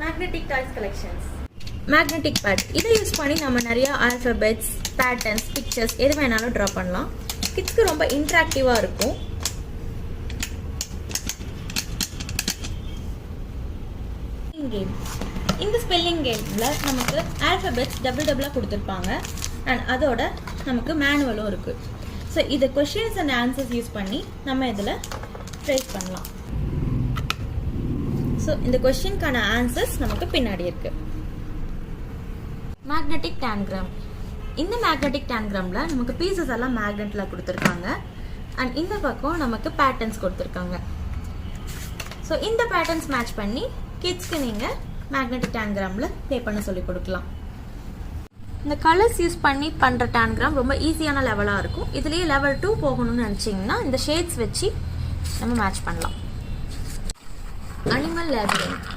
Magnetic toys collections. Magnetic pad. இதை use பண்ணி நம்ம நிறைய ஆல்பபெட்ஸ், பேட்டர்ன்ஸ், பிக்சர்ஸ் எது வேணாலும் ட்ரா பண்ணலாம். கிட்ஸ்க்கு ரொம்ப இன்ட்ராக்டிவா இருக்கும். கேம். இந்த ஸ்பெல்லிங் கேம்ல நமக்கு ஆல்பபெட்ஸ் டபுளா கொடுத்துருப்பாங்க அண்ட் அதோட நமக்கு மேனுவலும் இருக்கு. ஸோ இதை கொஸ்டின்ஸ் அண்ட் ஆன்சர்ஸ் யூஸ் பண்ணி நம்ம இதில் ட்ரேஸ் பண்ணலாம். ஸோ இந்த கொஸ்டின்கான ஆன்சர்ஸ் நமக்கு பின்னாடி இருக்கு. மேக்னெட்டிக் டேன்கிராம். இந்த மேக்னெட்டிக் டேன்கிராம்ல நமக்கு பீசஸ் எல்லாம் மேக்னெட்ல கொடுத்துருக்காங்க அண்ட் இந்த பக்கம் நமக்கு பேட்டர்ன்ஸ் கொடுத்துருக்காங்க. ஸோ இந்த பேட்டர்ன்ஸ் மேட்ச் பண்ணி கிட்ஸ்க்கு நீங்கள் மேக்னெட்டிக் டேன்கிராம்ல ப்ளே பண்ண சொல்லி கொடுக்கலாம். இந்த கலர்ஸ் யூஸ் பண்ணி பண்ணுற டேன்கிராம் ரொம்ப ஈஸியான லெவலாக இருக்கும். இதுலேயே லெவல் 2 போகணும்னு நினச்சிங்கன்னா இந்த ஷேட்ஸ் வச்சு நம்ம மேட்ச் பண்ணலாம். அனிமல் லேபிரின்த்.